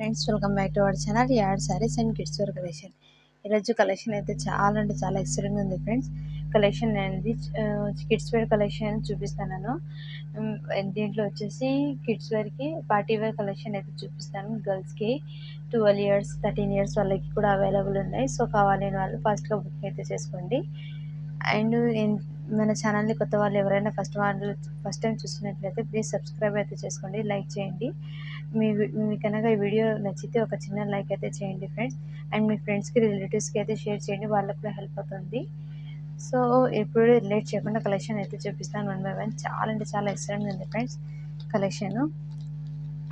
Friends, welcome back to our channel add saris and kids wear collection. ఈరోజు collection అయితే చాలా అంటే చాలా ఎక్సలెంట్గా ఉంది ఫ్రెండ్స్. కలెక్షన్ అనేది కిడ్స్ వేర్ కలెక్షన్ చూపిస్తాను. దీంట్లో వచ్చేసి కిడ్స్ వేర్కి పార్టీ వేర్ కలెక్షన్ అయితే చూపిస్తాను. గర్ల్స్కి 12 ఇయర్స్ 13 ఇయర్స్ వాళ్ళకి కూడా అవైలబుల్ ఉన్నాయి. సో కావాలని వాళ్ళు ఫస్ట్గా బుక్ అయితే చేసుకోండి. అండ్ మన ఛానల్ని కొత్త వాళ్ళు ఎవరైనా ఫస్ట్ టైం చూసినట్లయితే ప్లీజ్ సబ్స్క్రైబ్ అయితే చేసుకోండి, లైక్ చేయండి. మీ కనుక ఈ వీడియో నచ్చితే ఒక చిన్న లైక్ అయితే చేయండి ఫ్రెండ్స్. అండ్ మీ ఫ్రెండ్స్కి రిలేటివ్స్కి అయితే షేర్ చేయండి, వాళ్ళకి కూడా హెల్ప్ అవుతుంది. సో ఇప్పుడు లేట్ చేయకుండా కలెక్షన్ అయితే చూపిస్తాను వన్ బై వన్. చాలా అంటే చాలా ఎక్సలెంట్గా ఉంది ఫ్రెండ్స్ కలెక్షన్.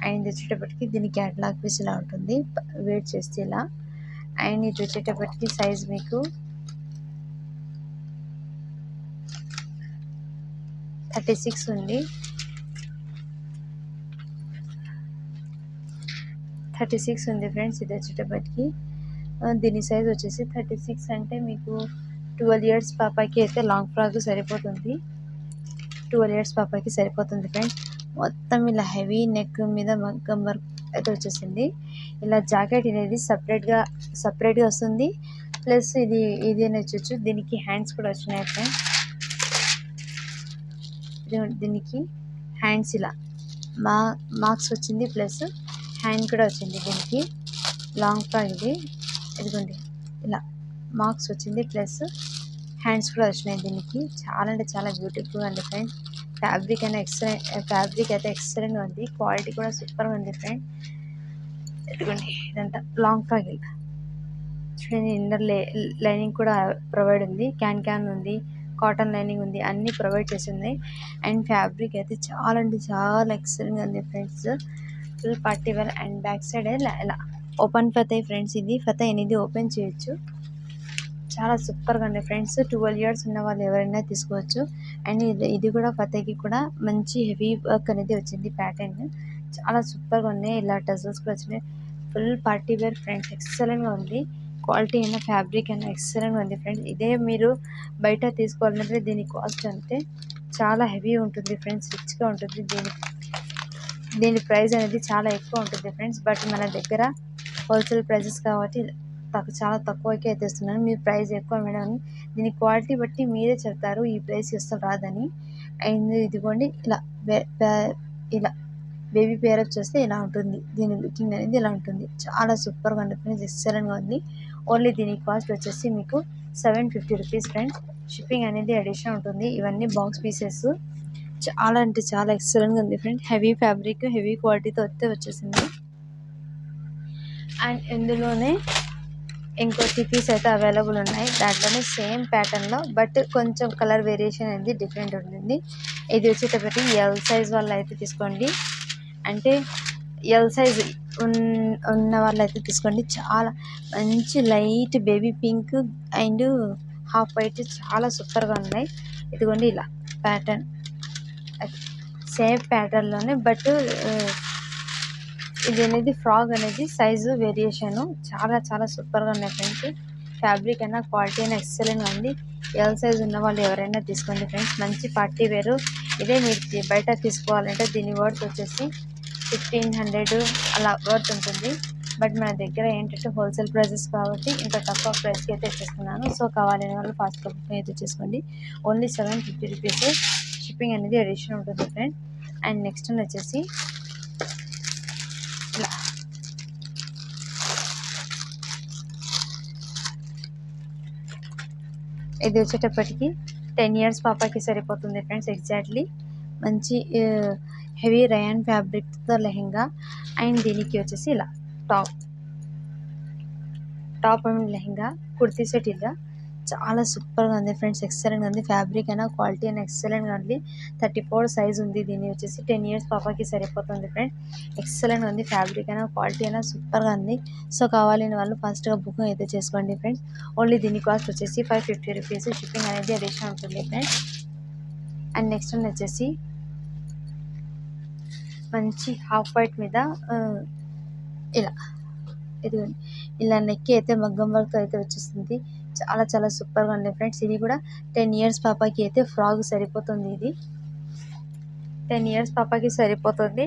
అండ్ వచ్చేటప్పటికి దీని క్యాటలాగ్ పీస్ ఇలా ఉంటుంది, వెయిట్ చేస్తే ఇలా. అండ్ ఇది వచ్చేటప్పటికి సైజ్ మీకు 36 ఉంది. 36 ఉంది ఫ్రెండ్స్. ఇది వచ్చేటప్పటికి దీని సైజ్ వచ్చేసి 36 అంటే మీకు 12 ఇయర్స్ పాపకి అయితే లాంగ్ ఫ్రాక్ సరిపోతుంది. 12 ఇయర్స్ పాపకి సరిపోతుంది ఫ్రెండ్స్. మొత్తం ఇలా హెవీ నెక్ మీద మగ్గం వర్క్ అయితే వచ్చేసింది. ఇలా జాకెట్ అనేది సపరేట్గా వస్తుంది. ప్లస్ ఇది అని వచ్చచ్చు. దీనికి హ్యాండ్స్ కూడా వచ్చినాయి ఫ్రెండ్స్. దీనికి హ్యాండ్స్ ఇలా మార్క్స్ వచ్చింది, ప్లస్ హ్యాండ్ కూడా వచ్చింది. దీనికి లాంగ్ ఫ్రాక్ ఇదిగోండి ఇలా మార్క్స్ వచ్చింది, ప్లస్ హ్యాండ్స్ కూడా వచ్చినాయి. దీనికి చాలా అంటే చాలా బ్యూటిఫుల్గా ఉంది ఫ్రెండ్స్. ఫ్యాబ్రిక్ అయితే ఎక్సలెంట్గా ఉంది. క్వాలిటీ కూడా సూపర్గా ఉంది ఫ్రెండ్. ఇదిగోండి ఇదంతా లాంగ్ ఫ్రాక్ ఇలా చూడండి. ఇన్నర్ లైనింగ్ కూడా ప్రొవైడ్ ఉంది, క్యాన్ ఉంది, కాటన్ లైనింగ్ ఉంది, అన్నీ ప్రొవైడ్ చేసింది. అండ్ ఫ్యాబ్రిక్ అయితే చాలా అంటే చాలా ఎక్సలెంట్గా ఉంది friends. Full party wear. And back side ఇలా ఓపెన్ ఫతాయి ఫ్రెండ్స్. ఇది ఫతాయి అనేది ఓపెన్ చేయొచ్చు. చాలా సూపర్గా ఉంది ఫ్రెండ్స్. 12 ఇయర్స్ ఉన్న వాళ్ళు ఎవరైనా తీసుకోవచ్చు. అండ్ ఇది కూడా ఫతాయికి కూడా మంచి హెవీ వర్క్ అనేది వచ్చింది. ప్యాటర్న్ చాలా సూపర్గా ఉన్నాయి. ఇలా టజల్స్ కూడా వచ్చినాయి. ఫుల్ పార్టీ వేర్ ఫ్రెండ్స్, ఎక్సలెంట్గా ఉంది. క్వాలిటీ అయినా ఫ్యాబ్రిక్ అయినా ఎక్సలెంట్గా ఉంది ఫ్రెండ్స్. ఇదే మీరు బయట తీసుకోవాలంటే దీని కాస్ట్ అంటే చాలా హెవీ ఉంటుంది ఫ్రెండ్స్, రిచ్గా ఉంటుంది. దీని ప్రైస్ అనేది చాలా ఎక్కువ ఉంటుంది ఫ్రెండ్స్. బట్ మన దగ్గర హోల్సేల్ ప్రైజెస్ కాబట్టి చాలా తక్కువకి అయితే ఇస్తున్నాను. మీ ప్రైస్ ఎక్కువ మేడం, దీని క్వాలిటీ బట్టి మీరే చెప్తారు ఈ ప్రైస్ అసలు రాదని. అండ్ ఇదిగోండి ఇలా బేబీ పేరప్ చేస్తే ఇలా ఉంటుంది. దీని లుకింగ్ అనేది ఇలా ఉంటుంది. చాలా సూపర్గా ఉంది ఫ్రెండ్స్, ఎక్సలెంట్గా ఉంది. ఓన్లీ దీని కాస్ట్ వచ్చేసి మీకు 750 రూపీస్ ఫ్రెండ్స్. షిప్పింగ్ అనేది అడిషనల్ ఉంటుంది. ఇవన్నీ బాక్స్ పీసెస్. చాలా అంటే చాలా ఎక్సలెంట్గా ఉంది ఫ్రెండ్స్. హెవీ ఫ్యాబ్రిక్, హెవీ క్వాలిటీతో వచ్చేసింది. అండ్ ఇందులోనే ఇంకో పీస్ అయితే అవైలబుల్ ఉన్నాయి. దాంట్లోనే సేమ్ ప్యాటర్న్లో బట్ కొంచెం కలర్ వేరియేషన్ అనేది డిఫరెంట్ ఉంటుంది. ఇది వచ్చేటప్పటికి ఎల్ సైజ్ వాళ్ళు అయితే తీసుకోండి. అంటే ఎల్ సైజ్ ఉన్న వాళ్ళు అయితే తీసుకోండి. చాలా మంచి light baby pink and half white చాలా సూపర్గా ఉన్నాయి. ఇదిగోండి ఇలా ప్యాటర్న్ సేమ్ ప్యాటర్న్లోనే, బట్ ఇది అనేది ఫ్రాక్ అనేది సైజు వేరియేషను చాలా చాలా సూపర్గా ఉన్నాయి ఫ్రెండ్స్. ఫ్యాబ్రిక్ అయినా క్వాలిటీ అయినా ఎక్సలెంట్గా ఉంది. ఎల్ సైజ్ ఉన్న వాళ్ళు ఎవరైనా తీసుకోండి ఫ్రెండ్స్. మంచి పార్టీ వేరు. ఇదే మీరు బయట తీసుకోవాలంటే దీని వర్త్ వచ్చేసి 1500 అలా వర్త్ ఉంటుంది. బట్ మన దగ్గర ఏంటంటే హోల్సేల్ ప్రైజెస్ కాబట్టి ఇంత తక్కువ ప్రైస్కి అయితే ఇస్తున్నాను. సో కావాలని వాళ్ళు ఫాస్ట్గా బుక్ అయితే చేసుకోండి. Only 750 rupees. షిప్పింగ్ అనేది అడిషనల్ ఉంటుంది ఫ్రెండ్. అండ్ నెక్స్ట్ వచ్చేసి ఇలా ఇది వచ్చేటప్పటికి 10 ఇయర్స్ పాపకి సరిపోతుంది ఫ్రెండ్స్. ఎగ్జాక్ట్లీ మంచి హెవీ రయాన్ ఫ్యాబ్రిక్తో లెహెంగా. అండ్ దీనికి వచ్చేసి ఇలా top and lehenga kurti set ఇలా చాలా సూపర్గా ఉంది ఫ్రెండ్స్, ఎక్సలెంట్గా ఉంది. ఫ్యాబ్రిక్ అయినా క్వాలిటీ అయినా ఎక్సలెంట్గా ఉంది. 34 సైజ్ ఉంది. దీన్ని వచ్చేసి 10 ఇయర్స్ పాపకి సరిపోతుంది ఫ్రెండ్స్. ఎక్సలెంట్గా ఉంది. ఫ్యాబ్రిక్ అయినా క్వాలిటీ అయినా సూపర్గా ఉంది. సో కావాలని వాళ్ళు ఫాస్ట్గా బుకింగ్ అయితే చేసుకోండి ఫ్రెండ్స్. ఓన్లీ దీని కాస్ట్ వచ్చేసి 550 రూపీస్. షిప్పింగ్ అనేది అడిషనల్ ఉంటుంది ఫ్రెండ్స్. అండ్ నెక్స్ట్ వచ్చేసి మంచి హాఫ్ వైట్ మీద ఇలా ఇదిగోండి ఇలా నెక్కి అయితే మగ్గం వర్క్ అయితే వచ్చేస్తుంది. చాలా చాలా సూపర్గా ఉంది ఫ్రెండ్స్. ఇది కూడా 10 ఇయర్స్ పాపకి అయితే ఫ్రాక్ సరిపోతుంది. ఇది 10 ఇయర్స్ పాపకి సరిపోతుంది.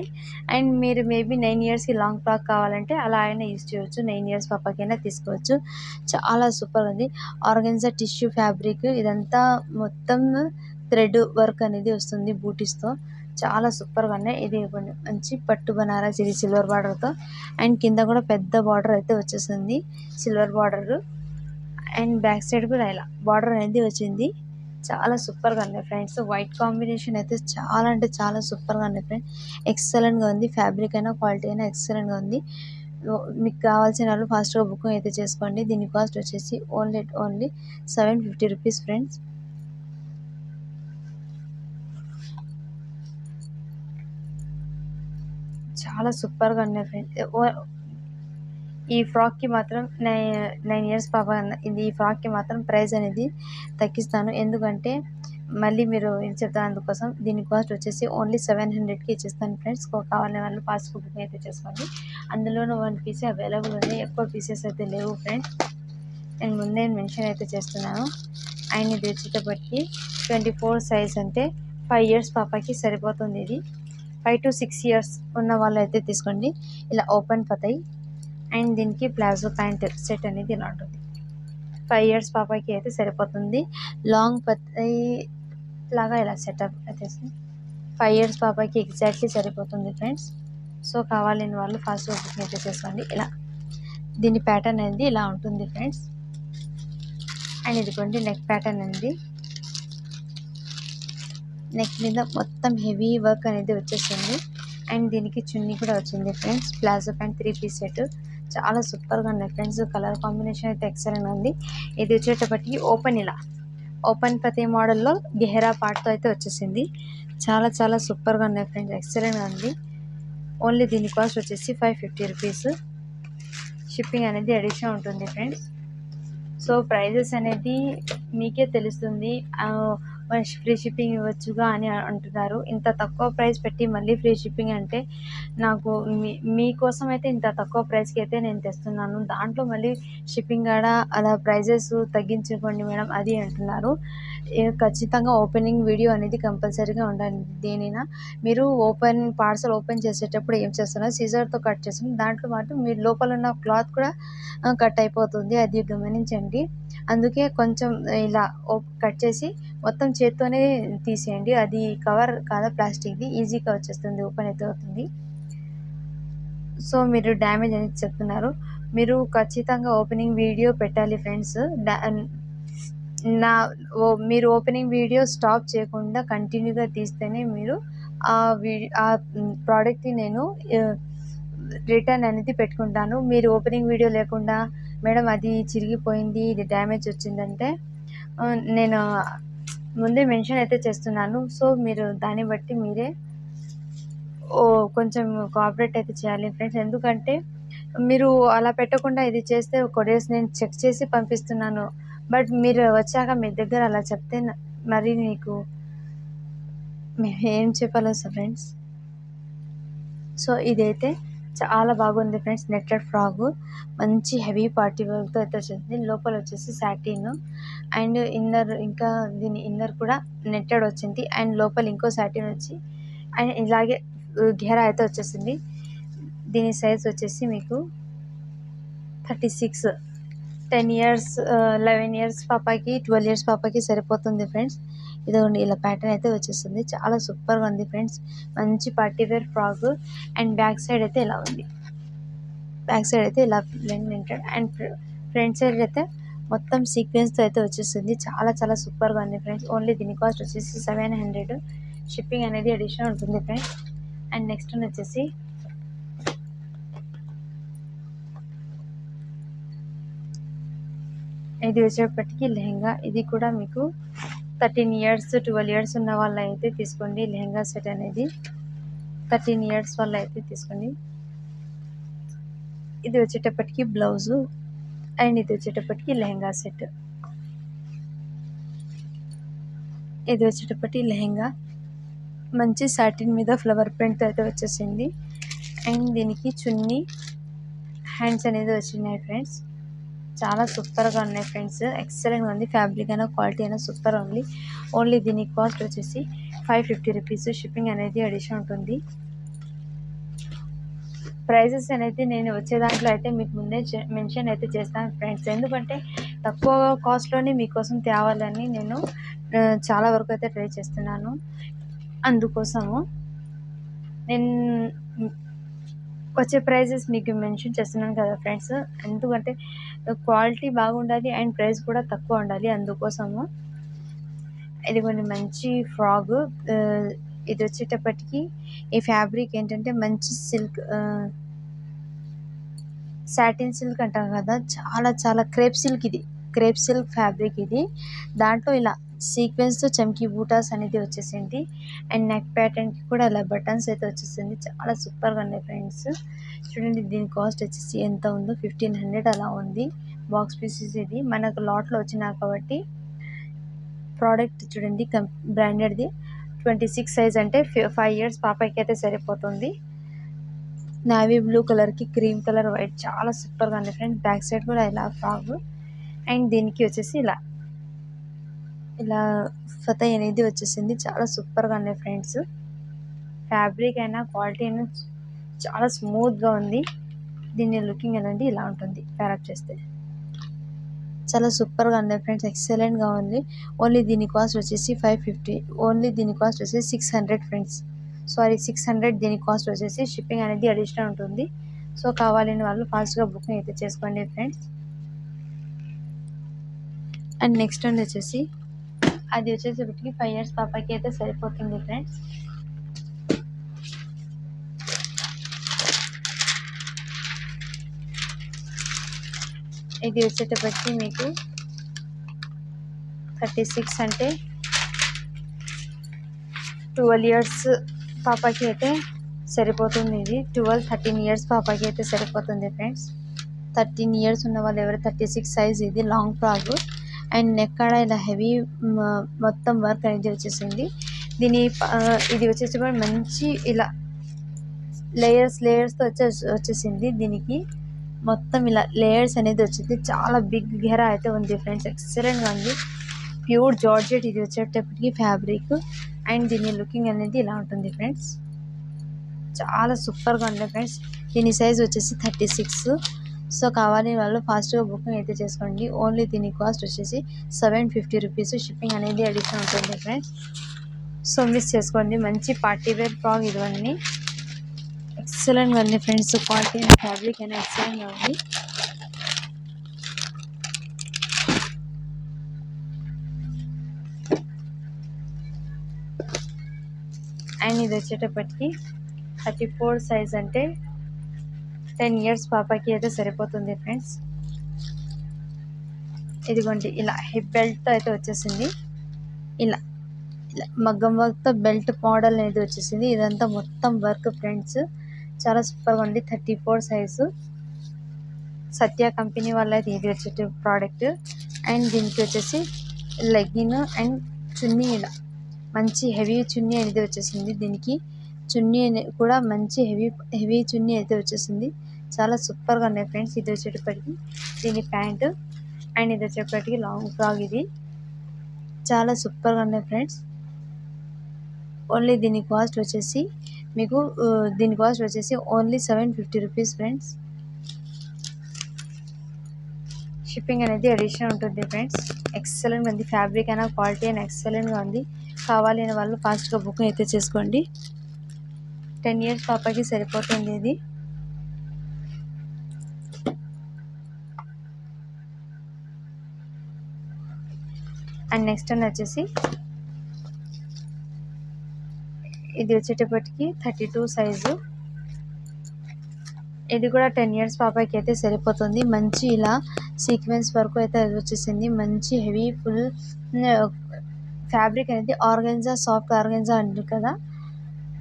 అండ్ మీరు మేబీ 9 ఇయర్స్‌కి లాంగ్ ఫ్రాక్ కావాలంటే అలా అయినా యూజ్ చేయొచ్చు. 9 ఇయర్స్ పాపకైనా తీసుకోవచ్చు. చాలా సూపర్ ఉంది. ఆర్గన్జా టిష్యూ ఫ్యాబ్రిక్ ఇదంతా మొత్తం థ్రెడ్ వర్క్ అనేది వస్తుంది బూటీస్‌తో. చాలా సూపర్‌గా ఉన్నాయి. ఇది మంచి పట్టు బనారస్, ఇది సిల్వర్ బార్డర్‌తో అండ్ కింద కూడా పెద్ద బార్డర్ అయితే వచ్చేసింది silver border. And back side కూడా ఇలా బార్డర్ అనేది వచ్చింది. చాలా సూపర్గా ఉన్నాయి ఫ్రెండ్స్. వైట్ కాంబినేషన్ అయితే చాలా అంటే చాలా సూపర్గా ఉన్నాయి ఫ్రెండ్స్. ఎక్సలెంట్గా ఉంది. ఫ్యాబ్రిక్ అయినా క్వాలిటీ అయినా ఎక్సలెంట్గా ఉంది. మీకు కావాల్సిన వాళ్ళు ఫాస్ట్గా బుకింగ్ అయితే చేసుకోండి. దీని కాస్ట్ వచ్చేసి ఓన్లీ 750 రూపీస్ ఫ్రెండ్స్. చాలా సూపర్గా ఉన్నాయి ఫ్రెండ్స్. ఈ ఫ్రాక్కి మాత్రం 9 ఇయర్స్ పాప ఇది. ఈ ఫ్రాక్కి మాత్రం ప్రైస్ అనేది తగ్గిస్తాను. ఎందుకంటే మళ్ళీ మీరు ఏం చెప్తాను అందుకోసం. దీని కాస్ట్ వచ్చేసి ఓన్లీ 700కి ఇచ్చేస్తాను ఫ్రెండ్స్. కావాలనే వాళ్ళు ఫాస్ట్ బుకింగ్ అయితే చేసుకోండి. అందులోనూ 1 పీసే అవైలబుల్ ఉంది. ఎక్కువ పీసెస్ అయితే లేవు ఫ్రెండ్స్. నేను ముందే మెన్షన్ అయితే చేస్తున్నాను. అండ్ ఇది వచ్చేటప్పటికి 24 సైజ్ అంటే 5 ఇయర్స్ పాపకి సరిపోతుంది. ఇది 5 to 6 ఇయర్స్ ఉన్న వాళ్ళు అయితే తీసుకోండి. ఇలా ఓపెన్ పతాయి అండ్ దీనికి ప్లాజో ప్యాంట్ సెట్ అనేది ఇలా ఉంటుంది. 5 ఇయర్స్ పాపకి అయితే సరిపోతుంది. లాంగ్ పతాయి లాగా ఇలా సెటప్ అయితే 5 ఇయర్స్ పాపకి ఎగ్జాక్ట్లీ సరిపోతుంది ఫ్రెండ్స్. సో కావాలని వాళ్ళు ఫాస్ట్ బుకింగ్ అయితే చేసుకోండి. ఇలా దీని ప్యాటర్న్ అనేది ఇలా ఉంటుంది ఫ్రెండ్స్. అండ్ ఇదిగోండి నెక్ ప్యాటర్న్ అనేది. నెక్ మీద మొత్తం హెవీ వర్క్ అనేది వచ్చేసింది. అండ్ దీనికి చున్నీ కూడా వచ్చింది friends. Palazzo pant 3 piece set చాలా సూపర్గా ఉన్నాయి ఫ్రెండ్స్. కలర్ కాంబినేషన్ అయితే ఎక్సలెంట్ ఉంది. ఇది వచ్చేటప్పటికి ఓపెన్ పతే మోడల్లో గెహరా పార్ట్తో అయితే వచ్చేసింది. చాలా చాలా సూపర్గా ఉన్నాయి ఫ్రెండ్స్. ఎక్సలెంట్గా ఉంది. ఓన్లీ దీని కాస్ట్ వచ్చేసి 550 రూపీస్. షిప్పింగ్ అనేది అడిషనల్ ఉంటుంది ఫ్రెండ్స్. సో ప్రైజెస్ అనేది మీకే తెలుస్తుంది. ఫ్రీ షిప్పింగ్ ఇవ్వచ్చుగా అని అంటున్నారు. ఇంత తక్కువ ప్రైస్ పెట్టి మళ్ళీ ఫ్రీ షిప్పింగ్ అంటే నాకు మీకోసం అయితే ఇంత తక్కువ ప్రైస్కి అయితే నేను తెస్తున్నాను. దాంట్లో మళ్ళీ షిప్పింగ్ కాడ అలా ప్రైజెస్ తగ్గించుకోండి మేడం అది అంటున్నారు. ఖచ్చితంగా ఓపెనింగ్ వీడియో అనేది కంపల్సరీగా ఉండాలి. దేనైనా మీరు పార్సల్ ఓపెన్ చేసేటప్పుడు ఏం చేస్తున్నారు, సీజర్తో కట్ చేస్తున్నారు. దాంట్లో మాత్రం మీరు లోపల ఉన్న క్లాత్ కూడా కట్ అయిపోతుంది. అది గమనించండి. అందుకే కొంచెం ఇలా కట్ చేసి మొత్తం చేత్తోనే తీసేయండి. అది కవర్ కాదా ప్లాస్టిక్ది, ఈజీగా వచ్చేస్తుంది, ఓపెన్ అయితే అవుతుంది. సో మీరు డ్యామేజ్ అనేది చెప్తున్నారు. మీరు ఖచ్చితంగా ఓపెనింగ్ వీడియో పెట్టాలి ఫ్రెండ్స్. మీరు ఓపెనింగ్ వీడియో స్టాప్ చేయకుండా కంటిన్యూగా తీస్తేనే మీరు ఆ ప్రోడక్ట్ని నేను రిటర్న్ అనేది పెట్టుకుంటాను. మీరు ఓపెనింగ్ వీడియో లేకుండా మేడం అది చిరిగిపోయింది, ఇది డ్యామేజ్ వచ్చిందంటే నేను ముందే మెన్షన్ అయితే చేస్తున్నాను. సో మీరు దాన్ని బట్టి మీరే కొంచెం కోఆపరేట్ అయితే చేయాలి ఫ్రెండ్స్. ఎందుకంటే మీరు అలా పెట్టకుండా ఇది చేస్తే కొరియర్స్ నేను చెక్ చేసి పంపిస్తున్నాను. బట్ మీరు వచ్చాక మీ దగ్గర అలా చెప్తే మరి మీకు మేము ఏం చెప్పాలో ఫ్రెండ్స్. సో ఇదైతే చాలా బాగుంది ఫ్రెండ్స్. నెట్టెడ్ ఫ్రాక్ మంచి హెవీ పార్టీ వర్క్తో అయితే వచ్చింది. లోపల వచ్చేసి సాటిన్ అండ్ ఇంకా దీని ఇన్నర్ కూడా నెట్టెడ్ వచ్చింది. అండ్ లోపల ఇంకో సాటిన్ వచ్చి అండ్ ఇలాగే ఘెరా అయితే వచ్చేసింది. దీని సైజ్ వచ్చేసి మీకు 36, 10 ఇయర్స్ 11 ఇయర్స్ పాపకి, 12 ఇయర్స్ పాపకి సరిపోతుంది ఫ్రెండ్స్. ఇదిగోండి ఇలా ప్యాటర్న్ అయితే వచ్చేస్తుంది. చాలా సూపర్గా ఉంది ఫ్రెండ్స్. మంచి party wear frock. And back side అయితే ఇలా ఉంది. బ్యాక్ సైడ్ అయితే ఇలా ప్రింటెడ్ అండ్ ఫ్రంట్ సైడ్ అయితే మొత్తం సీక్వెన్స్తో అయితే వచ్చేస్తుంది. చాలా చాలా సూపర్గా ఉంది ఫ్రెండ్స్. ఓన్లీ దీని కాస్ట్ వచ్చేసి 700. షిప్పింగ్ అనేది అడిషనల్ ఉంటుంది ఫ్రెండ్స్. అండ్ నెక్స్ట్ వచ్చేసి ఇది వచ్చేప్పటికి లెహంగా. ఇది కూడా మీకు 13 ఇయర్స్ 12 ఇయర్స్ ఉన్న వాళ్ళు అయితే తీసుకోండి. లెహంగా సెట్ అనేది 13 ఇయర్స్ వాళ్ళు అయితే తీసుకోండి. ఇది వచ్చేటప్పటికి బ్లౌజు అండ్ ఇది వచ్చేటప్పటికి లెహంగా సెట్. ఇది వచ్చేటప్పటి లెహంగా మంచి సాటిన్ మీద ఫ్లవర్ ప్రింట్ అయితే వచ్చేసింది. అండ్ దీనికి చున్నీ హ్యాండ్స్ అనేది వచ్చినాయి ఫ్రెండ్స్. చాలా సూపర్గా ఉన్నాయి ఫ్రెండ్స్. ఎక్సలెంట్గా ఉంది. ఫ్యాబ్రిక్ అయినా క్వాలిటీ అయినా సూపర్ ఉంది. ఓన్లీ దీని కాస్ట్ వచ్చేసి 550 రూపీస్. షిప్పింగ్ అనేది అడిషన్ ఉంటుంది. ప్రైజెస్ అనేది నేను వచ్చే దాంట్లో అయితే మీకు ముందే మెన్షన్ అయితే చేస్తాను ఫ్రెండ్స్. ఎందుకంటే తక్కువ కాస్ట్లోనే మీకోసం తేవాలని నేను చాలా వరకు అయితే ట్రై చేస్తున్నాను. అందుకోసము నేను వచ్చే ప్రైజెస్ మీకు మెన్షన్ చేస్తున్నాను కదా ఫ్రెండ్స్. ఎందుకంటే క్వాలిటీ బాగుండాలి అండ్ ప్రైస్ కూడా తక్కువ ఉండాలి. అందుకోసము ఇది కొన్ని మంచి ఫ్రాగ్. ఇది వచ్చేటప్పటికి ఈ ఫ్యాబ్రిక్ ఏంటంటే మంచి సిల్క్, సాటిన్ సిల్క్ అంటాం కదా, చాలా చాలా క్రేప్ సిల్క్. ఇది క్రేప్ సిల్క్ ఫ్యాబ్రిక్. ఇది దాంట్లో ఇలా సీక్వెన్స్తో చమ్కీ బూటాస్ అనేది వచ్చేసింది. అండ్ నెక్ ప్యాటర్న్కి కూడా ఇలా బటన్స్ అయితే వచ్చేసింది. చాలా సూపర్గా ఉన్నాయి ఫ్రెండ్స్. చూడండి దీని కాస్ట్ వచ్చేసి ఎంత ఉందో 1500 అలా ఉంది. బాక్స్ పీసెస్ ఇది మనకు లాట్లో వచ్చినా కాబట్టి ప్రోడక్ట్ చూడండి బ్రాండెడ్ది. 26 సైజ్ అంటే 5 years పాపకి అయితే సరిపోతుంది. నావీ బ్లూ కలర్కి క్రీమ్ కలర్ వైట్ చాలా సూపర్గా ఉంది ఫ్రెండ్స్. బ్యాక్ సైడ్ కూడా ఇలా ఫ్రాగ్. అండ్ దీనికి వచ్చేసి ఇలా ఫతై అనేది వచ్చేసింది. చాలా సూపర్గా ఉన్నాయి ఫ్రెండ్స్. ఫ్యాబ్రిక్ అయినా క్వాలిటీ అయినా చాలా స్మూత్గా ఉంది. దీన్ని లుకింగ్ అనేది ఇలా ఉంటుంది ప్యారప్ చేస్తే. చాలా సూపర్గా ఉంది ఫ్రెండ్స్. ఎక్సలెంట్గా ఉంది. ఓన్లీ దీని కాస్ట్ వచ్చేసి 550. ఓన్లీ దీని కాస్ట్ వచ్చేసి 600 ఫ్రెండ్స్. 600 దీని కాస్ట్ వచ్చేసి. షిప్పింగ్ అనేది అడిషనల్ ఉంటుంది. సో కావాలని వాళ్ళు ఫాస్ట్గా బుకింగ్ అయితే చేసుకోండి ఫ్రెండ్స్. అండ్ నెక్స్ట్ వన్ వచ్చేసి అది వచ్చేసరికి 5 years పాపకి అయితే సరిపోతుంది ఫ్రెండ్స్. ఇది వచ్చేటప్పటికి మీకు 36 అంటే 12 years పాపకి అయితే సరిపోతుంది. ఇది 13 years పాపకి అయితే సరిపోతుంది ఫ్రెండ్స్. 13 years ఉన్న వాళ్ళు ఎవరు 36 సైజ్. ఇది లాంగ్ ఫ్రాక్. అండ్ నెక్ కాడ ఇలా హెవీ మొత్తం వర్క్ అనేది వచ్చేసింది. ఇది వచ్చేసి మంచి ఇలా లేయర్స్తో వచ్చేసింది. దీనికి మొత్తం ఇలా లేయర్స్ అనేది వచ్చింది. చాలా బిగ్ గెరా అయితే ఉంది ఫ్రెండ్స్. ఎక్సలెంట్గా ఉంది. ప్యూర్ జార్జెట్ ఇది వచ్చేటప్పటికి ఫ్యాబ్రిక్. అండ్ దీని లుకింగ్ అనేది ఇలా ఉంటుంది ఫ్రెండ్స్. చాలా సూపర్గా ఉంది ఫ్రెండ్స్. దీని సైజ్ వచ్చేసి 36. సో కావాలి వాళ్ళు ఫాస్ట్గా బుకింగ్ అయితే చేసుకోండి. ఓన్లీ దీని కాస్ట్ వచ్చేసి 750 రూపీస్. షిప్పింగ్ అనేది అడిషన్ ఉంటుంది ఫ్రెండ్స్. సో మిస్ చేసుకోండి. మంచి పార్టీ వేర్ ఫ్రాక్ ఇవన్నీ ఎక్సలెంట్గా ఉంది ఫ్రెండ్స్. క్వాలిటీ అయినా ఫ్యాబ్రిక్ అయినా ఎక్సలెంట్గా ఉంది. అండ్ ఇది వచ్చేటప్పటికి 34 సైజ్ అంటే 10 years పాపకి అయితే సరిపోతుంది ఫ్రెండ్స్. ఇదిగోండి ఇలా హిప్ బెల్ట్తో అయితే వచ్చేసింది. ఇలా మగ్గం వర్క్తో బెల్ట్ మోడల్ అనేది వచ్చేసింది. ఇదంతా మొత్తం వర్క్ ఫ్రెండ్స్. చాలా సూపర్గా ఉంది. 34 సైజు. సత్య కంపెనీ వల్ల అయితే ఇది వచ్చే ప్రోడక్ట్. అండ్ దీనికి వచ్చేసి లెగ్గిన్ అండ్ చున్నీ ఇలా మంచి హెవీ చున్నీ అనేది వచ్చేసింది. దీనికి చున్నీ కూడా మంచి హెవీ చున్నీ అయితే వచ్చేసింది. చాలా సూపర్గా ఉన్నాయి ఫ్రెండ్స్. ఇది వచ్చేటప్పటికి దీని ప్యాంటు. అండ్ ఇది వచ్చేటప్పటికి లాంగ్ ఫ్రాక్. ఇది చాలా సూపర్గా ఉన్నాయి ఫ్రెండ్స్. ఓన్లీ దీని కాస్ట్ వచ్చేసి మీకు ఓన్లీ 750 రూపీస్ ఫ్రెండ్స్. షిప్పింగ్ అనేది అడిషనల్ ఉంటుంది ఫ్రెండ్స్. ఎక్సలెంట్గా ఉంది. ఫ్యాబ్రిక్ అయినా క్వాలిటీ అయినా ఎక్సలెంట్గా ఉంది. కావాలి అనే వాళ్ళు ఫాస్ట్గా బుకింగ్ అయితే చేసుకోండి. 10 years పాపకి సరిపోతుంది ఇది. అండ్ నెక్స్ట్ అని వచ్చేసి ఇది వచ్చేటప్పటికి 32 సైజు. ఇది కూడా 10 years పాపకి అయితే సరిపోతుంది. మంచి ఇలా సీక్వెన్స్ వరకు అయితే వచ్చేసింది. మంచి హెవీ ఫుల్ ఫ్యాబ్రిక్ అనేది ఆర్గెన్జా, సాఫ్ట్ ఆర్గెన్జా అంటారు కదా,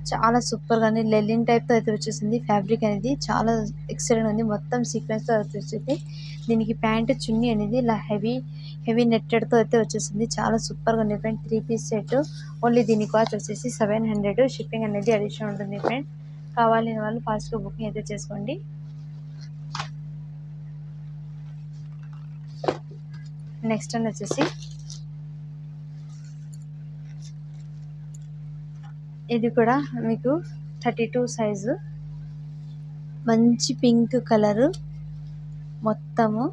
చాలా సూపర్గా ఉంది. లెలిన్ టైప్తో అయితే వచ్చేసింది. ఫ్యాబ్రిక్ అనేది చాలా ఎక్సలెంట్ ఉంది. మొత్తం సీక్వెన్స్తో అయితే వచ్చేసింది. దీనికి ప్యాంటు చున్నీ అనేది ఇలా హెవీ నెట్టెడ్తో అయితే వచ్చేసింది. చాలా సూపర్గా ఉంది ఫ్రెండ్. 3 piece set. ఓన్లీ దీని కాస్ట్ వచ్చేసి 700. షిప్పింగ్ అనేది అడిషన్ ఉంటుంది ఫ్రెండ్. కావాలని వాళ్ళు ఫాస్ట్గా బుకింగ్ అయితే చేసుకోండి. నెక్స్ట్ వన్ వచ్చేసి ఇది కూడా మీకు 32 సైజు, మంచి పింక్ కలరు మొత్తము.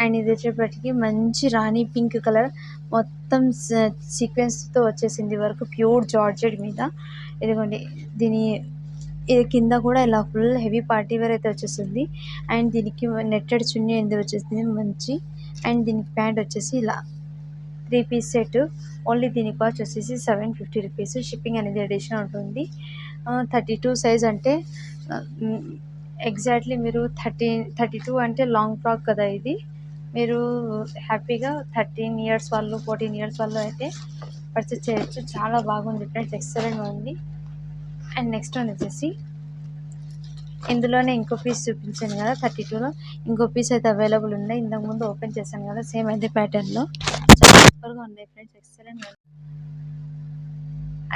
అండ్ ఇది వచ్చేప్పటికి మంచి రాణి పింక్ కలర్ మొత్తం సీక్వెన్స్తో వచ్చేసింది వరకు, ప్యూర్ జార్జెట్ మీద. ఇదిగోండి ఇది కింద కూడా ఇలా ఫుల్ హెవీ పార్టీ వేర్ అయితే వచ్చేసింది. అండ్ దీనికి నెట్టెడ్ చున్నీ అనేది వచ్చేసింది మంచి. అండ్ దీనికి ప్యాంట్ వచ్చేసి ఇలా 3 పీస్ సెట్. ఓన్లీ దీని కాస్ట్ వచ్చేసి 750 రూపీస్. షిప్పింగ్ అనేది అడిషనల్ ఉంటుంది. 32 సైజ్ అంటే ఎగ్జాక్ట్లీ మీరు 32 అంటే లాంగ్ ఫ్రాక్ కదా ఇది. మీరు హ్యాపీగా 13 ఇయర్స్ వాళ్ళు 14 ఇయర్స్ వాళ్ళు అయితే పర్చేస్ చేయొచ్చు. చాలా బాగుంది ఫ్రెండ్స్, ఎక్సలెంట్గా ఉంది. అండ్ నెక్స్ట్ వన్ వచ్చేసి ఇందులోనే ఇంకో పీస్ చూపించాను కదా 32లో, ఇంకో పీస్ అయితే అవైలబుల్ ఉన్నాయి. ఇంతకుముందు ఓపెన్ చేశాను కదా, సేమ్ అయితే ప్యాటర్న్లో చాలా సూపర్గా ఉన్నాయి ఫ్రెండ్స్, ఎక్సలెంట్గా.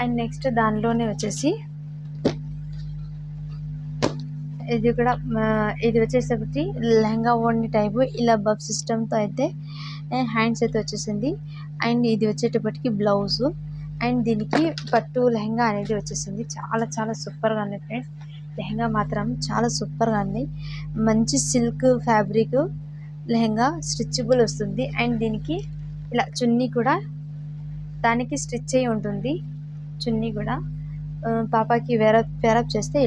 అండ్ నెక్స్ట్ దానిలోనే వచ్చేసి ఇది వచ్చేసరికి లెహంగా ఓణి టైపు, ఇలా బబ్ సిస్టమ్తో అయితే హ్యాండ్స్ అయితే వచ్చేసింది. అండ్ ఇది వచ్చేటప్పటికి బ్లౌజు. అండ్ దీనికి పట్టు లెహంగా అనేది వచ్చేసింది. చాలా చాలా సూపర్గా ఉంది ఫ్రెండ్స్, లెహంగా మాత్రం చాలా సూపర్గా ఉంది. మంచి సిల్క్ ఫ్యాబ్రిక్ లెహంగా, స్ట్రిచబుల్ వస్తుంది. అండ్ దీనికి ఇలా చున్నీ కూడా దానికి స్టిచ్ అయి ఉంటుంది. చున్నీ కూడా పాపకి వేరప్ చేస్తే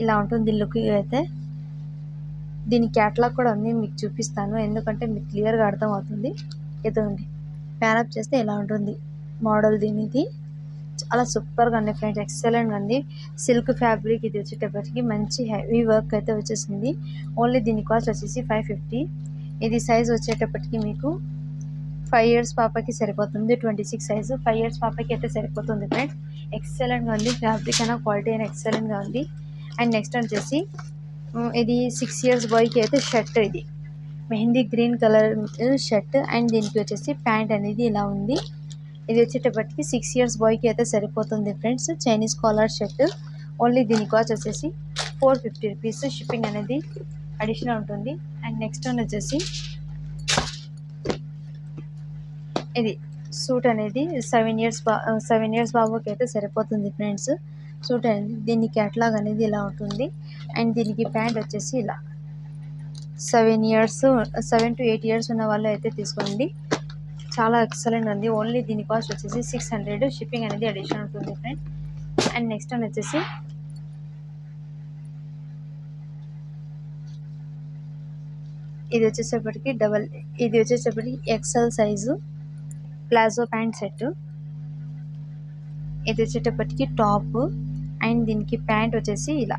ఇలా ఉంటుంది లుక్ అయితే. దీని క్యాటలాగ్ కూడా ఉంది, మీకు చూపిస్తాను ఎందుకంటే మీకు క్లియర్గా అర్థమవుతుంది. ఇదండి ప్యారప్ చేస్తే ఇలా ఉంటుంది మోడల్. దీనిది చాలా సూపర్గా ఉంది ఫ్రెండ్స్, ఎక్సలెంట్గా ఉంది. సిల్క్ ఫ్యాబ్రిక్ ఇది వచ్చేటప్పటికి మంచి హెవీ వర్క్ అయితే వచ్చేసింది. ఓన్లీ దీని కాస్ట్ వచ్చేసి 550. ఇది సైజ్ వచ్చేటప్పటికి మీకు 5 ఇయర్స్ పాపకి సరిపోతుంది. 26 సైజు 5 ఇయర్స్ పాపకి అయితే సరిపోతుంది ఫ్రెండ్స్, ఎక్సలెంట్గా ఉంది. ఫ్యాబ్రిక్ అయినా క్వాలిటీ అయినా ఎక్సలెంట్గా ఉంది. అండ్ నెక్స్ట్ వచ్చేసి ఇది 6 ఇయర్స్ బాయ్కి అయితే షర్ట్, ఇది mehndi green colour shirt. And దీనికి వచ్చేసి ప్యాంట్ అనేది ఇలా ఉంది. ఇది వచ్చేటప్పటికి 6 ఇయర్స్ బాయ్కి అయితే సరిపోతుంది friends, Chinese collar shirt. Only దీని కాస్ట్ వచ్చేసి 450 రూపీస్. షిప్పింగ్ అనేది అడిషనల్ ఉంటుంది. అండ్ నెక్స్ట్ వన్ వచ్చేసి ఇది సూట్ అనేది 7 ఇయర్స్ బాబుకి అయితే సరిపోతుంది ఫ్రెండ్స్. సూట్ అనేది దీని క్యాటలాగ్ అనేది ఇలా ఉంటుంది. అండ్ దీనికి ప్యాంట్ వచ్చేసి ఇలా 7 to 8 ఇయర్స్ ఉన్న వాళ్ళు అయితే తీసుకోండి, చాలా ఎక్సలెంట్ ఉంది. ఓన్లీ దీని కాస్ట్ వచ్చేసి 600. షిప్పింగ్ అనేది అడిషనల్ ఉంటుంది ఫ్రెండ్స్. అండ్ నెక్స్ట్ వన్ వచ్చేసి ఇది వచ్చేసేపటికి XL size palazzo pant set. ఇది వచ్చేటప్పటికి టాప్. అండ్ దీనికి ప్యాంట్ వచ్చేసి ఇలా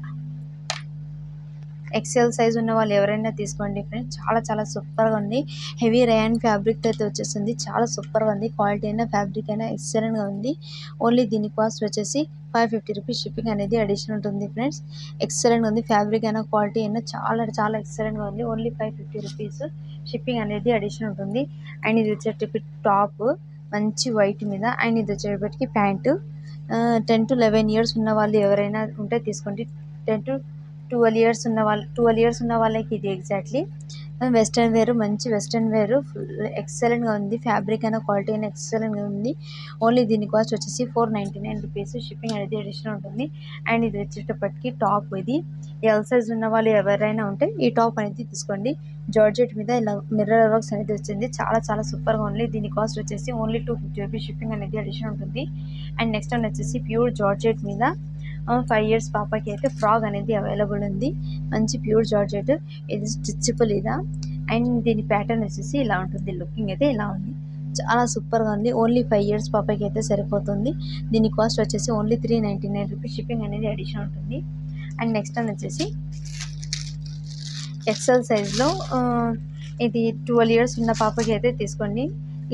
ఎక్సెల్ సైజ్ ఉన్న వాళ్ళు ఎవరైనా తీసుకోండి ఫ్రెండ్స్, చాలా చాలా సూపర్గా ఉంది. హెవీ రేయాన్ ఫ్యాబ్రిక్ అయితే వచ్చేసింది, చాలా సూపర్గా ఉంది. క్వాలిటీ అయినా ఫ్యాబ్రిక్ అయినా ఎక్సలెంట్గా ఉంది. ఓన్లీ దీని కాస్ట్ వచ్చేసి 550 రూపీస్. షిప్పింగ్ అనేది అడిషనల్ ఉంటుంది ఫ్రెండ్స్, ఎక్సలెంట్గా ఉంది. ఫ్యాబ్రిక్ అయినా క్వాలిటీ అయినా చాలా చాలా ఎక్సలెంట్గా ఉంది. Only 550 rupees. షిప్పింగ్ అనేది అడిషనల్ ఉంటుంది. అండ్ ఇది వచ్చేటప్పటికి టాప్ మంచి వైట్ మీద. అండ్ ఇది వచ్చేటప్పటికి ప్యాంటు 10 to 11 ఇయర్స్ ఉన్న వాళ్ళు ఎవరైనా ఉంటే తీసుకోండి. 10 to 12 ఇయర్స్ ఉన్న వాళ్ళకి ఇది ఎగ్జాక్ట్లీ వెస్ట్రన్ వేర్, మంచి వెస్ట్రన్ వేర్, ఫుల్ ఎక్సలెంట్గా ఉంది. ఫ్యాబ్రిక్ అయినా క్వాలిటీ అయినా ఎక్సలెంట్గా ఉంది. ఓన్లీ దీని కాస్ట్ వచ్చేసి 499 రూపీస్. షిప్పింగ్ అనేది అడిషనల్ ఉంటుంది. అండ్ ఇది వచ్చేటప్పటికి టాప్, ఇది ఎల్ సైజ్ ఉన్న వాళ్ళు ఎవరైనా ఉంటే ఈ టాప్ అనేది తీసుకోండి. జార్జెట్ మీద ఇలా మిర్రర్ వర్క్స్ అనేది వచ్చింది, చాలా చాలా సూపర్గా ఉంది. దీని కాస్ట్ వచ్చేసి ఓన్లీ 250 రూపీస్. షిప్పింగ్ అనేది అడిషనల్ ఉంటుంది. అండ్ నెక్స్ట్ వన్ వచ్చేసి ప్యూర్ జార్జెట్ మీద 5 ఇయర్స్ పాపకి అయితే ఫ్రాక్ అనేది అవైలబుల్ ఉంది. మంచి ప్యూర్ జార్జెట్, ఇది స్టిచబుల్ ఇదా. అండ్ దీని ప్యాటర్న్ వచ్చేసి ఇలా ఉంటుంది, లుకింగ్ అయితే ఇలా ఉంది, చాలా సూపర్గా ఉంది. ఓన్లీ 5 ఇయర్స్ పాపకి అయితే సరిపోతుంది. దీని కాస్ట్ వచ్చేసి ఓన్లీ 399 రూపీస్. షిప్పింగ్ అనేది అడిషనల్ ఉంటుంది. అండ్ నెక్స్ట్ వన్ వచ్చేసి ఎక్సెల్ సైజ్లో ఇది 12 ఇయర్స్ ఉన్న పాపకి అయితే తీసుకోండి.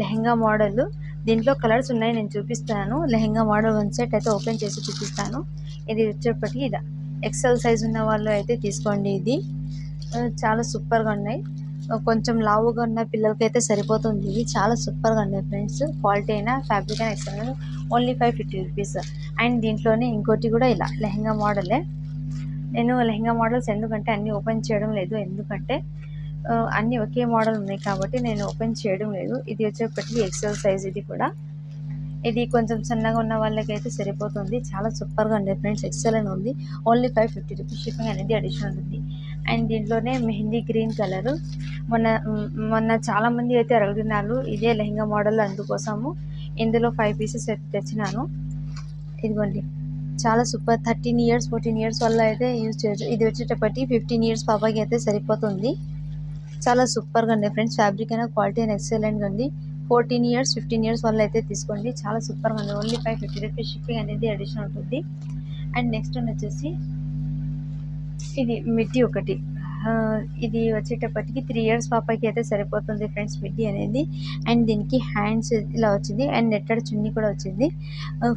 లెహంగా మోడల్, దీంట్లో కలర్స్ ఉన్నాయి, నేను చూపిస్తాను. లెహంగా మోడల్ 1 సెట్ అయితే ఓపెన్ చేసి చూపిస్తాను. ఇది వచ్చేప్పటికి ఎక్సెల్ సైజ్ ఉన్న వాళ్ళు అయితే తీసుకోండి. ఇది చాలా సూపర్గా ఉన్నాయి. కొంచెం లావుగా ఉన్న పిల్లలకైతే సరిపోతుంది. ఇది చాలా సూపర్గా ఉంది ఫ్రెండ్స్. క్వాలిటీ అయినా ఫ్యాబ్రిక్ అయినా ఎక్సలెంట్. Only 550 rupees. అండ్ దీంట్లోనే ఇంకోటి కూడా ఇలా లెహంగా మోడలే. నేను లెహంగా మోడల్స్ ఎందుకంటే అన్నీ ఓపెన్ చేయడం లేదు, ఎందుకంటే అన్నీ ఒకే మోడల్ ఉన్నాయి కాబట్టి నేను ఓపెన్ చేయడం లేదు. ఇది వచ్చేప్పటికి ఎక్సెల్ సైజ్. ఇది కూడా ఇది కొంచెం సన్నగా ఉన్న వాళ్ళకైతే సరిపోతుంది. చాలా సూపర్గా ఉంది ఫ్రెండ్స్, ఎక్సలెంట్ ఉంది. ఓన్లీ 550 రూపీస్ షిప్పింగ్ అనేది అడిషనల్ ఉంది. అండ్ దీంట్లోనే మెహందీ గ్రీన్ కలరు మొన్న చాలామంది అయితే అడుగుతున్నారు ఇదే లెహంగా మోడల్, అందుకోసము ఇందులో 5 పీసెస్ అయితే తెచ్చినాను. ఇదిగోండి, చాలా సూపర్. 13 ఇయర్స్ 14 ఇయర్స్ వల్ల అయితే యూజ్ చేయొచ్చు. ఇది వచ్చేటప్పటికి 15 ఇయర్స్ పాపకి అయితే సరిపోతుంది. చాలా సూపర్గా ఉంది ఫ్రెండ్స్. ఫ్యాబ్రిక్ అయినా క్వాలిటీ అయినా ఎక్సలెంట్గా ఉంది. 14 ఇయర్స్ 15 ఇయర్స్ వల్ల అయితే తీసుకోండి, చాలా సూపర్గా ఉంది. ఓన్లీ 550 రూపీస్ షిప్పింగ్ అనేది అడిషనల్ ఉంటుంది. అండ్ నెక్స్ట్ వన్ వచ్చేసి ఇది మిడ్డీ ఒకటి. ఇది వచ్చేటప్పటికి 3 ఇయర్స్ పాపకి అయితే సరిపోతుంది ఫ్రెండ్స్ మిడ్డీ అనేది. అండ్ దీనికి హ్యాండ్స్ ఇలా వచ్చింది అండ్ నెట్టెడ్ చున్నీ కూడా వచ్చింది.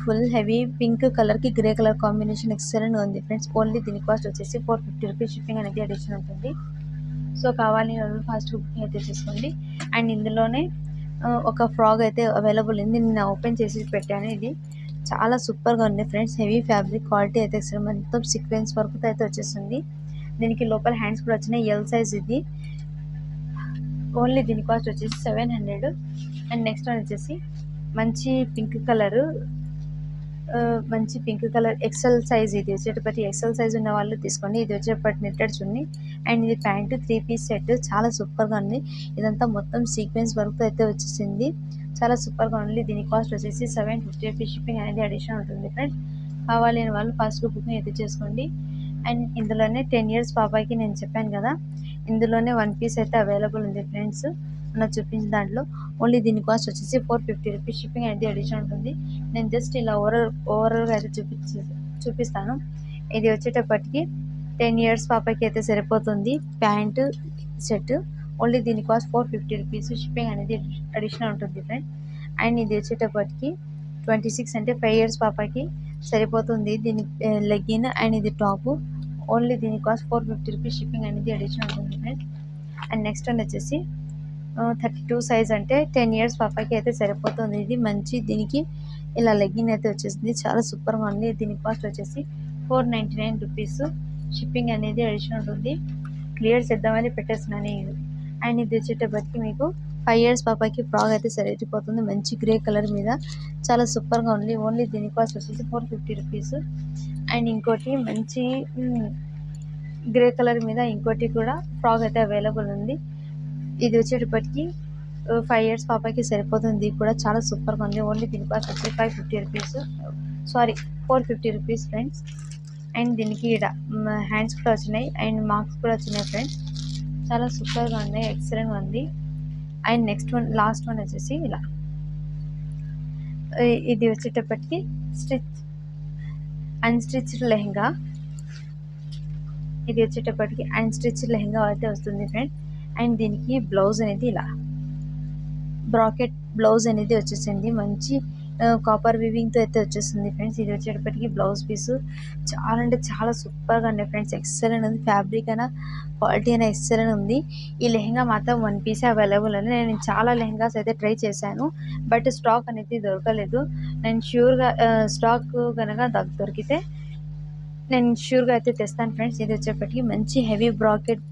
ఫుల్ హెవీ పింక్ కలర్కి గ్రే కలర్ కాంబినేషన్ ఎక్సలెంట్గా ఉంది ఫ్రెండ్స్. ఓన్లీ దీని కాస్ట్ వచ్చేసి 450 రూపీస్ షిప్పింగ్ అనేది అడిషనల్ ఉంటుంది. సో కావాలి వాళ్ళు ఫాస్ట్ బుకింగ్ అయితే చేసుకోండి. అండ్ ఇందులోనే ఒక ఫ్రాక్ అయితే అవైలబుల్ ఉంది, నేను ఓపెన్ చేసి పెట్టాను. ఇది చాలా సూపర్గా ఉంది ఫ్రెండ్స్. హెవీ ఫ్యాబ్రిక్, క్వాలిటీ అయితే మొత్తం సీక్వెన్స్ వర్క్ అయితే వచ్చేస్తుంది. దీనికి లోపల హ్యాండ్స్ కూడా వచ్చినాయి. ఎల్ సైజ్ ఇది. ఓన్లీ దీని కాస్ట్ వచ్చేసి 700. అండ్ నెక్స్ట్ వన్ వచ్చేసి మంచి పింక్ కలర్ ఎక్సెల్ సైజ్. ఇది వచ్చేటప్పటి ఎక్సెల్ సైజ్ ఉన్న వాళ్ళు తీసుకోండి. ఇది వచ్చేటప్పటి నెట్టెడ్ చున్నీ అండ్ ఇది ప్యాంటు 3 పీస్ సెట్. చాలా సూపర్గా ఉంది. ఇదంతా మొత్తం సీక్వెన్స్ వర్క్ అయితే వచ్చేసింది, చాలా సూపర్గా ఉంది. దీని కాస్ట్ వచ్చేసి 750 రూపీస్ షిప్పింగ్ అనేది అడిషనల్ ఉంటుంది ఫ్రెండ్స్. కావాలి అని వాళ్ళు ఫాస్ట్గా బుకింగ్ అయితే చేసుకోండి. అండ్ ఇందులోనే 10 ఇయర్స్ పాపాకి నేను చెప్పాను కదా, ఇందులోనే 1 పీస్ అయితే అవైలబుల్ ఉంది ఫ్రెండ్స్. నాకు చూపించిన దాంట్లో ఓన్లీ దీని కాస్ట్ వచ్చేసి 450 రూపీస్ షిప్పింగ్ అనేది అడిషనల్ ఉంటుంది. నేను జస్ట్ ఇలా ఓవరాల్గా అయితే చూపిస్తాను. ఇది వచ్చేటప్పటికి 10 ఇయర్స్ పాపకి అయితే సరిపోతుంది ప్యాంటు సెట్. ఓన్లీ దీని కాస్ట్ 450 రూపీస్ షిప్పింగ్ అనేది అడిషనల్ ఉంటుంది ఫ్రెండ్. అండ్ ఇది వచ్చేటప్పటికి 26 అంటే 5 ఇయర్స్ పాపకి సరిపోతుంది దీని లెగ్గిన్ అండ్ ఇది టాపు. ఓన్లీ దీని కాస్ట్ 450 రూపీస్ షిప్పింగ్ అనేది అడిషనల్ ఉంటుంది ఫ్రెండ్. అండ్ నెక్స్ట్ వన్ వచ్చేసి 32 సైజ్ అంటే 10 ఇయర్స్ పాపకి అయితే సరిపోతుంది. ఇది మంచి, దీనికి ఇలా లెగ్గిన్ అయితే వచ్చేసింది, చాలా సూపర్గా ఉంది. దీని కాస్ట్ వచ్చేసి 499 రూపీస్ షిప్పింగ్ అనేది అడిషనల్ ఉంటుంది. క్లియర్ చేద్దామని పెట్టేస్తున్నాను ఇది. అండ్ ఇది వచ్చేటప్పటికి మీకు 5 ఇయర్స్ పాపకి ఫ్రాక్ అయితే సరిపోతుంది, మంచి గ్రే కలర్ మీద, చాలా సూపర్గా ఉంది. ఓన్లీ దీని కాస్ట్ వచ్చేసి 450 రూపీస్. అండ్ ఇంకోటి మంచి గ్రే కలర్ మీద ఇంకోటి కూడా ఫ్రాక్ అయితే అవైలబుల్ ఉంది. ఇది వచ్చేటప్పటికి 5 ఇయర్స్ పాపకి సరిపోతుంది, కూడా చాలా సూపర్గా ఉంది. ఓన్లీ దీని కాస్ట్ వచ్చి 550 rupees, sorry 450 rupees friends. And దీనికి హ్యాండ్స్ కూడా వచ్చినాయి అండ్ మార్క్స్ కూడా వచ్చినాయి ఫ్రెండ్స్, చాలా సూపర్గా ఉన్నాయి, ఎక్సలెంట్గా ఉంది. And next one, last one వచ్చేసి ఇలా, ఇది వచ్చేటప్పటికి అన్స్టిచ్డ్ లెహంగా. ఇది వచ్చేటప్పటికి అన్స్టిచ్డ్ లెహంగా అయితే వస్తుంది ఫ్రెండ్. అండ్ దీనికి బ్లౌజ్ అనేది ఇలా బ్రాకెట్ బ్లౌజ్ అనేది వచ్చేసింది, మంచి కాపర్ వివింగ్తో అయితే వచ్చేస్తుంది ఫ్రెండ్స్. ఇది వచ్చేటప్పటికి బ్లౌజ్ పీసు చాలా అంటే చాలా సూపర్గా ఉంది ఫ్రెండ్స్, ఎక్సలెంట్ ఉంది. ఫ్యాబ్రిక్ అయినా క్వాలిటీ అయినా ఎక్సలెంట్ ఉంది. ఈ లెహంగా మాత్రం 1 పీసే అవైలబుల్ ఉంది. నేను చాలా లెహంగాస్ అయితే ట్రై చేశాను, బట్ స్టాక్ అనేది దొరకలేదు. నేను ష్యూర్గా స్టాక్ కనుక దొరికితే నేను ష్యూర్గా అయితే తెస్తాను ఫ్రెండ్స్. ఇది వచ్చేప్పటికి మంచి హెవీ బ్రాకెట్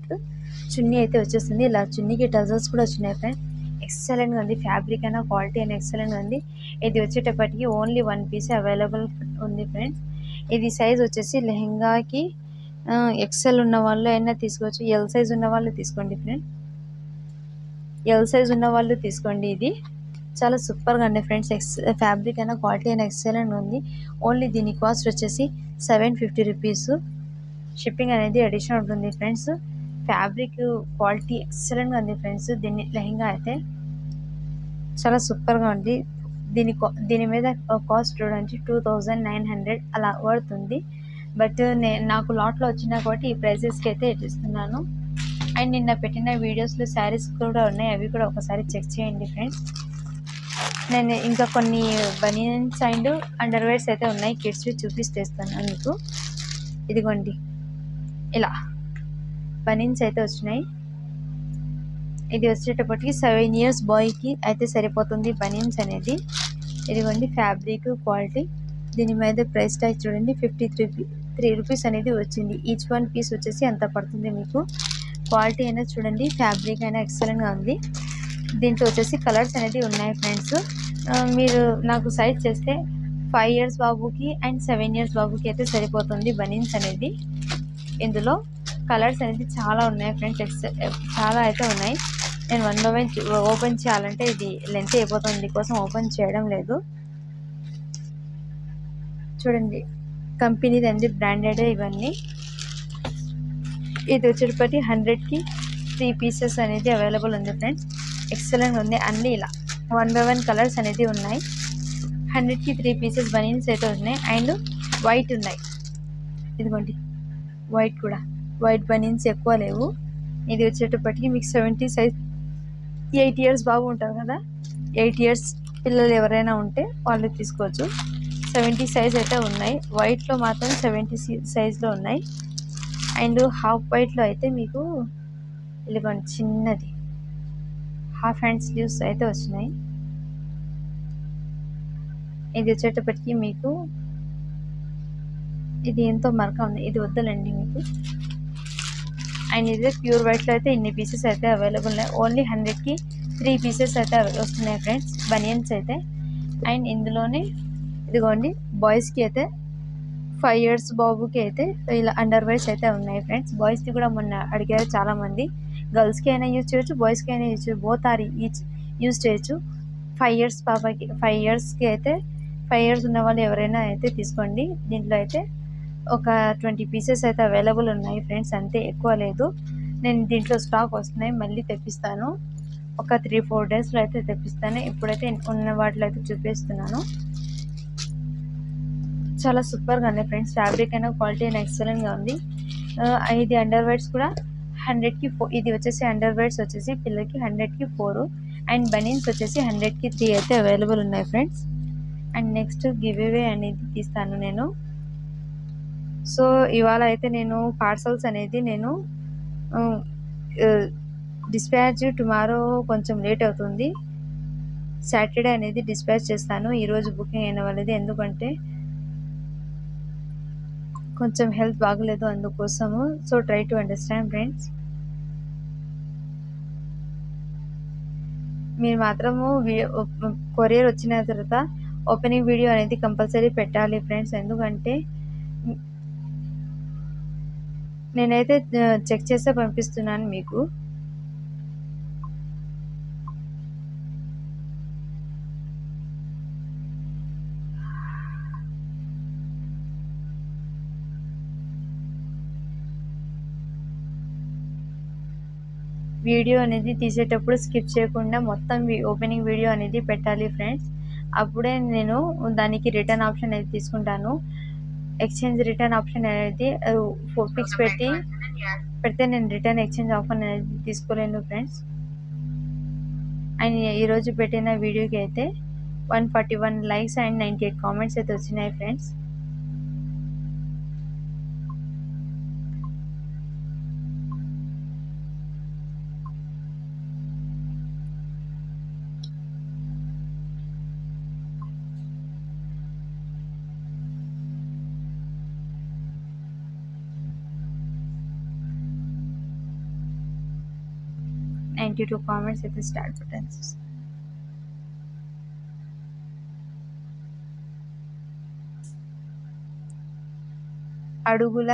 చున్నీ అయితే వచ్చేస్తుంది, ఇలా చున్నీకి టజల్స్ కూడా వచ్చినాయి ఫ్రెండ్స్, ఎక్సలెంట్గా ఉంది. ఫ్యాబ్రిక్ అయినా క్వాలిటీ అయినా ఎక్సలెంట్గా ఉంది. ఇది వచ్చేటప్పటికి ఓన్లీ 1 పీసే అవైలబుల్ ఉంది ఫ్రెండ్స్. ఇది సైజ్ వచ్చేసి లెహంగాకి ఎక్సెల్ ఉన్న వాళ్ళు అయినా తీసుకోవచ్చు, ఎల్ సైజ్ ఉన్న వాళ్ళు తీసుకోండి ఫ్రెండ్, ఎల్ సైజ్ ఉన్న వాళ్ళు తీసుకోండి. ఇది చాలా సూపర్గా ఉంది ఫ్రెండ్స్, ఫ్యాబ్రిక్ అయినా క్వాలిటీ అయినా ఎక్సలెంట్ ఉంది. ఓన్లీ దీని కాస్ట్ వచ్చేసి 750 రూపీస్ షిప్పింగ్ అనేది అడిషనల్ ఉంటుంది ఫ్రెండ్స్. ఫ్యాబ్రిక్ క్వాలిటీ ఎక్సలెంట్గా ఉంది ఫ్రెండ్స్. దీని లెహంగా అయితే చాలా సూపర్గా ఉంది. దీని మీద కాస్ట్ చూడండి 2900 అలా పడుతుంది, బట్ నాకు లాట్లో వచ్చినా కాబట్టి ఈ ప్రైజెస్కి అయితే ఇస్తున్నాను. అండ్ నిన్న పెట్టిన వీడియోస్లో శారీస్ కూడా ఉన్నాయి, అవి కూడా ఒకసారి చెక్ చేయండి ఫ్రెండ్స్. నేను ఇంకా కొన్ని బనియన్స్ అండ్ అండర్వేర్స్ అయితే ఉన్నాయి, కిడ్స్వి చూపిస్తేస్తాను మీకు. ఇదిగోండి ఇలా బనియన్స్ అయితే వచ్చినాయి, ఇది వచ్చేటప్పటికి 7 ఇయర్స్ బాయ్కి అయితే సరిపోతుంది బనీన్స్ అనేది. ఇదిగోండి ఫ్యాబ్రిక్ క్వాలిటీ. దీని మీద ప్రైస్ ట్యాగ్ చూడండి 53 రూపీస్ అనేది వచ్చింది. ఈచ్ వన్ పీస్ వచ్చేసి ఎంత పడుతుంది మీకు. క్వాలిటీ అయినా చూడండి, ఫ్యాబ్రిక్ అయినా ఎక్సలెంట్గా ఉంది. దీంట్లో వచ్చేసి కలర్స్ అనేది ఉన్నాయి ఫ్రెండ్స్. మీరు నాకు సైజ్ చేస్తే 5 ఇయర్స్ బాబుకి అండ్ 7 ఇయర్స్ బాబుకి అయితే సరిపోతుంది బనీన్స్ అనేది. ఇందులో కలర్స్ అనేది చాలా ఉన్నాయి ఫ్రెండ్స్, చాలా అయితే ఉన్నాయి. నేను 1 బై 1 ఓపెన్ చేయాలంటే ఇది లెంత్ అయిపోతుంది, కోసం ఓపెన్ చేయడం లేదు. చూడండి కంపెనీది అండి, బ్రాండెడ్ ఇవన్నీ. ఇది వచ్చేటప్పటి 100కి 3 పీసెస్ అనేది అవైలబుల్ ఉంది ఫ్రెండ్స్. ఎక్సలెంట్ ఉంది. అన్నీ ఇలా 1 బై 1 కలర్స్ అనేది ఉన్నాయి. 100కి 3 పీసెస్ బనీన్స్ అయితే ఉన్నాయి. అండ్ వైట్ ఉన్నాయి. ఇదిగోండి వైట్ కూడా, వైట్ బనీన్స్ ఎక్కువ లేవు. ఇది వచ్చేటప్పటికి మీకు 70 సైజ్, 8 ఇయర్స్ బాబు ఉంటారు కదా, 8 ఇయర్స్ పిల్లలు ఎవరైనా ఉంటే వాళ్ళు తీసుకోవచ్చు. 70 సైజ్ అయితే ఉన్నాయి. వైట్లో మాత్రం 70 సైజ్లో ఉన్నాయి. అండ్ హాఫ్ వైట్లో అయితే మీకు ఇదిగోండి చిన్నది హాఫ్ హ్యాండ్ స్లీవ్స్ అయితే వచ్చినాయి. ఇది వచ్చేటప్పటికి మీకు ఇది ఎంతో మరక ఉంది, ఇది వద్దులండి మీకు. అండ్ ఇది ప్యూర్ వైట్లో అయితే ఇన్ని పీసెస్ అయితే అవైలబుల్ ఉన్నాయి. ఓన్లీ 100కి 3 పీసెస్ అయితే వస్తున్నాయి ఫ్రెండ్స్ బనియన్స్ అయితే. అండ్ ఇందులోనే ఇదిగోండి బాయ్స్కి అయితే 5 ఇయర్స్ బాబుకి అయితే ఇలా అండర్ వేర్స్ అయితే ఉన్నాయి ఫ్రెండ్స్. బాయ్స్కి కూడా మొన్న అడిగారు చాలామంది. గర్ల్స్కి అయినా యూజ్ చేయొచ్చు, బాయ్స్కి అయినా యూజ్ చేయొచ్చు, బోత్ ఆర్ యూజ్ చేయొచ్చు. 5 ఇయర్స్ పాపకి, 5 ఇయర్స్కి అయితే 5 ఇయర్స్ ఉన్న వాళ్ళు ఎవరైనా అయితే తీసుకోండి. దీంట్లో అయితే ఒక 20 పీసెస్ అయితే అవైలబుల్ ఉన్నాయి ఫ్రెండ్స్, అంతే, ఎక్కువ లేదు. నేను దీంట్లో స్టాక్ వస్తున్నాయి, మళ్ళీ తెప్పిస్తాను. ఒక 3-4 డేస్లో అయితే తెప్పిస్తాను. ఇప్పుడైతే ఉన్న వాటిలో అయితే చూపిస్తున్నాను. చాలా సూపర్గా ఉన్నాయి ఫ్రెండ్స్. ఫ్యాబ్రిక్ అయినా క్వాలిటీ అయినా ఎక్సలెంట్గా ఉంది. ఇది అండర్ వేర్స్ కూడా 100కి 4. ఇది వచ్చేసి అండర్ వేర్స్ వచ్చేసి పిల్లలకి 100కి 4 అండ్ బనీన్స్ వచ్చేసి 100కి 3 అయితే అవైలబుల్ ఉన్నాయి friends. And next give away అనేది తీస్తాను నేను. సో ఇవాళ అయితే నేను పార్సల్స్ అనేది నేను డిస్పాచ్ టుమారో కొంచెం లేట్ అవుతుంది. సాటర్డే అనేది డిస్పాచ్ చేస్తాను. ఈరోజు బుకింగ్ అయిన వాళ్ళది, ఎందుకంటే కొంచెం హెల్త్ బాగలేదు అందుకోసము. So try to understand friends. మీరు మాత్రము కొరియర్ వచ్చిన తర్వాత ఓపెనింగ్ వీడియో అనేది కంపల్సరీ పెట్టాలి ఫ్రెండ్స్, ఎందుకంటే నేనైతే చెక్ చేస్తే పంపిస్తున్నాను మీకు. వీడియో అనేది తీసేటప్పుడు స్కిప్ చేయకుండా మొత్తం ఓపెనింగ్ వీడియో అనేది పెట్టాలి ఫ్రెండ్స్. అప్పుడే నేను దానికి రిటర్న్ ఆప్షన్ అనేది తీసుకుంటాను. ఎక్స్చేంజ్ రిటర్న్ ఆప్షన్ అనేది పిక్స్ పెడితే నేను రిటర్న్ ఎక్స్చేంజ్ ఆఫర్ అనేది తీసుకోలేను ఫ్రెండ్స్. అండ్ ఈరోజు పెట్టిన వీడియోకి అయితే 141 లైక్స్ అండ్ 98 కామెంట్స్ అయితే వచ్చినాయి ఫ్రెండ్స్. $92 కామెంట్స్ అయితే స్టార్ట్ బటన్స్. అడుగుల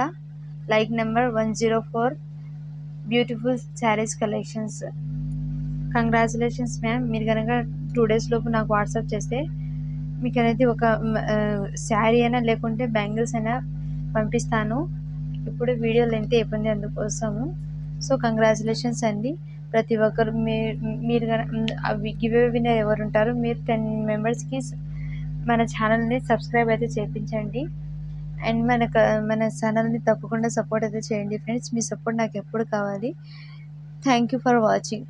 like number 104 beautiful saris collections. Congratulations ma'am. మీరు కనుక 2 డేస్ లోపు నాకు వాట్సాప్ చేస్తే మీకు అనేది ఒక శారీ అయినా లేకుంటే బ్యాంగిల్స్ అయినా పంపిస్తాను. ఇప్పుడు వీడియో లెంత్ అయిపోయింది అందుకోసము. సో కంగ్రాచులేషన్స్ అండి ప్రతి ఒక్కరు. మీరు అవి గివ్ అవే విన్నర్ ఎవరు ఉంటారు, మీరు 10 మెంబర్స్కి మన ఛానల్ని సబ్స్క్రైబ్ అయితే చేయించండి. అండ్ మన ఛానల్ని తప్పకుండా సపోర్ట్ అయితే చేయండి ఫ్రెండ్స్. మీ సపోర్ట్ నాకు ఎప్పుడు కావాలి. Thank you for watching.